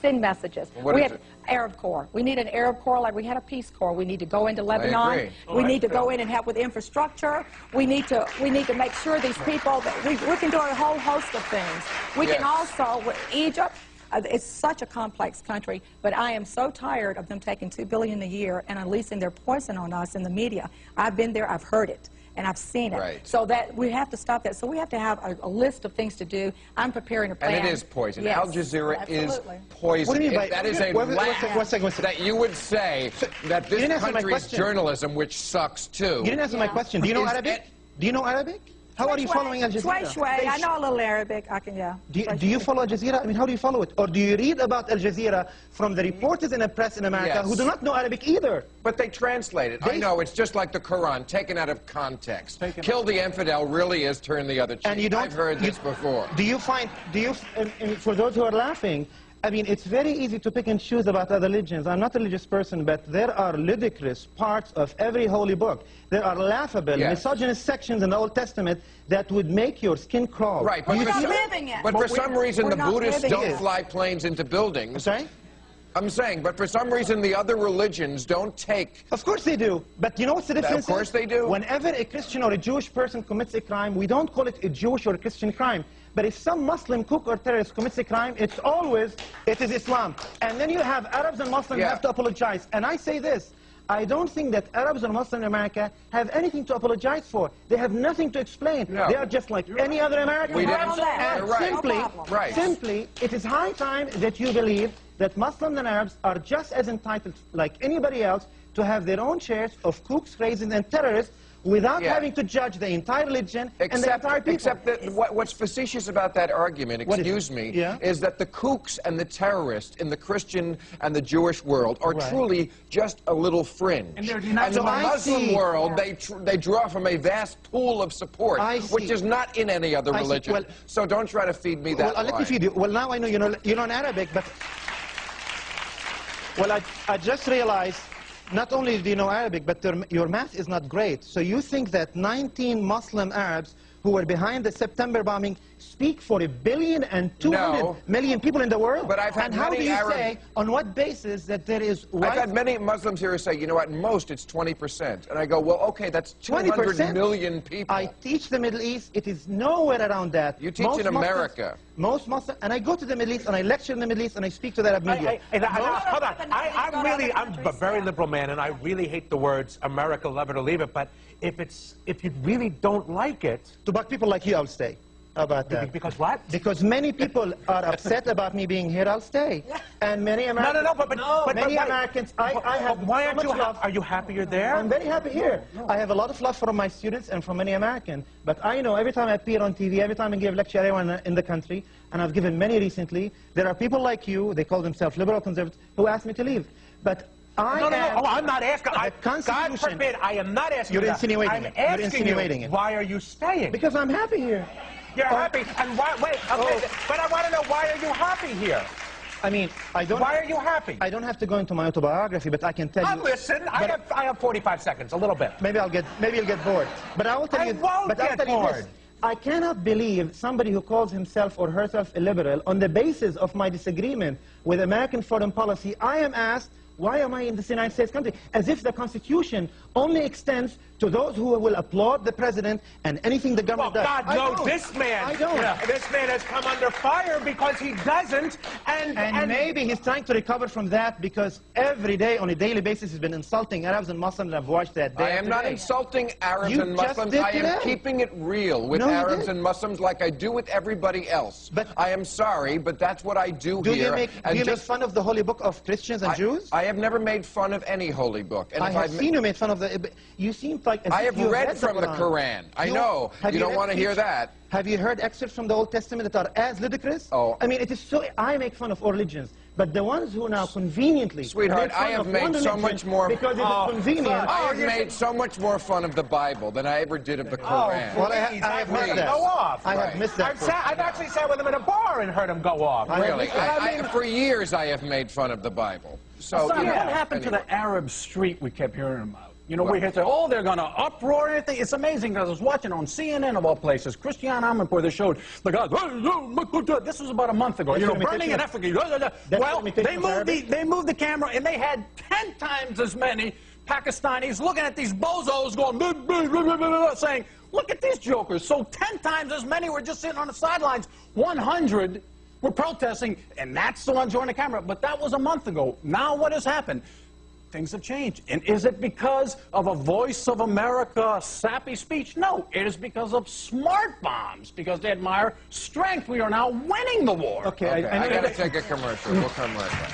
send messages. What we is have it? Arab Corps. We need an Arab Corps like we had a Peace Corps. We need to go into Lebanon. We need to go in and help with infrastructure. We need to make sure these people, that we can do a whole host of things. We can also, with Egypt, it's such a complex country, but I am so tired of them taking $2 billion a year and unleashing their poison on us in the media. I've been there, I've heard it, and I've seen it. Right. So that we have to stop that. So we have to have a list of things to do. I'm preparing a plan. And it is poison. Yes, Al Jazeera is poison. What do you mean by that is a laugh that you would say that this country's journalism, which sucks too. You didn't answer my question. Do you know Arabic? Do you know Arabic? How are you following Al Jazeera? I know a little Arabic. I can, yeah. Do you follow Al Jazeera? I mean, how do you follow it? Or do you read about Al Jazeera from the reporters in the press in America who do not know Arabic either? But they translate it. I know, it's just like the Quran, taken out of context. Kill the infidel really is turn the other cheek. And you don't, I've heard this before. For those who are laughing, I mean, it's very easy to pick and choose about other religions. I'm not a religious person, but there are ludicrous parts of every holy book. There are laughable, misogynist sections in the Old Testament that would make your skin crawl. Right, but for some reason the Buddhists don't fly planes into buildings. Sorry? I'm saying, but for some reason the other religions don't take... Of course they do. But you know what's the difference? Of course they do. Whenever a Christian or a Jewish person commits a crime, we don't call it a Jewish or a Christian crime. But if some Muslim cook or terrorist commits a crime, it is Islam. And then you have Arabs and Muslims have to apologize. And I say this, I don't think that Arabs or Muslims in America have anything to apologize for. They have nothing to explain. No. They are just like any other American. And simply, it is high time that you believe that Muslims and Arabs are just as entitled, like anybody else, to have their own shares of cooks, raisins, and terrorists without having to judge the entire religion and the entire people. Except that what's facetious about that argument, excuse me, is that the kooks and the terrorists in the Christian and the Jewish world are truly just a little fringe. And in the Muslim world, they draw from a vast pool of support, which is not in any other religion. Well, so don't try to feed me that line. Let me feed you. Well, now I know you know Arabic, but... Well, I just realized, not only do you know Arabic, but your math is not great. So you think that 19 Muslim Arabs who were behind the September bombing speak for 1,200,000,000 people in the world? But I've had and how do you say, on what basis, that there is... I've had many Muslims here who say, you know what, most it's 20%. And I go, well, okay, that's 200 million people. I teach the Middle East. It is nowhere around that. You teach in America. Most Muslims, and I go to the Middle East, and I lecture in the Middle East, and I speak to the Arab media. Hold on. I'm a very liberal man, and I really hate the words America, love it or leave it, but if you really don't like it... To buck people like you, I'll stay. How about that? Because what? Because many people are upset about me being here, I'll stay. And many Americans... But many Americans, I have why so much love. Are you happy you're there? I'm very happy here. I have a lot of love for my students and for many Americans. But I know every time I appear on TV, every time I give a lecture anywhere in the country, and I've given many recently, there are people like you, they call themselves liberal conservatives, who ask me to leave. But I'm not asking. God forbid, I am not asking. You're insinuating it. I'm asking you, why are you staying? Because I'm happy here. You're happy, and why? Wait, but I want to know, why are you happy here? I mean, I don't... Why are you happy? I don't have to go into my autobiography, but I can tell you... Listen, I have 45 seconds, a little bit. Maybe you'll get bored. But I will tell you... I won't get bored. I cannot believe somebody who calls himself or herself a liberal, on the basis of my disagreement with American foreign policy, I am asked, why am I in this United States country? As if the Constitution only extends to those who will applaud the president and anything the government does. God knows this man. I don't. This man has come under fire because he doesn't. And maybe he's trying to recover from that because every day, on a daily basis, he's been insulting Arabs and Muslims, and I've watched that day. I am not insulting Arabs and Muslims. I am keeping it real with Arabs and Muslims like I do with everybody else. But I am sorry, but that's what I do here. Do you make fun of the holy book of Christians and Jews? I have never made fun of any holy book. And I have seen you made fun of the... You seem like... I have read from the Quran. I know. You don't want to hear that. Have you heard excerpts from the Old Testament that are as ludicrous? Oh. I mean, it is so... I make fun of all religions. But the ones who now conveniently... Sweetheart, I have made so much more... Because it is convenient... I have made so much more fun of the Bible than I ever did of the Quran. Well, I have missed that. Go off. I have missed that. I've actually sat with him in a bar and heard him go off. Really? For years, I have made fun of the Bible. So, what happened to the Arab street we kept hearing about? You know, we hear say, oh, they're going to uproar anything. It's amazing because I was watching on CNN of all places, Christiane Amanpour, they showed the guys, this was about a month ago, you know, burning in Africa. Well, they moved the camera and they had 10 times as many Pakistanis looking at these bozos going, saying, look at these jokers. So 10 times as many were just sitting on the sidelines. 100 were protesting, and that's the ones on the camera. But that was a month ago. Now what has happened? Things have changed. And is it because of a Voice of America sappy speech? No, it is because of smart bombs, because they admire strength. We are now winning the war. Okay, I got to take a commercial. We'll come right back.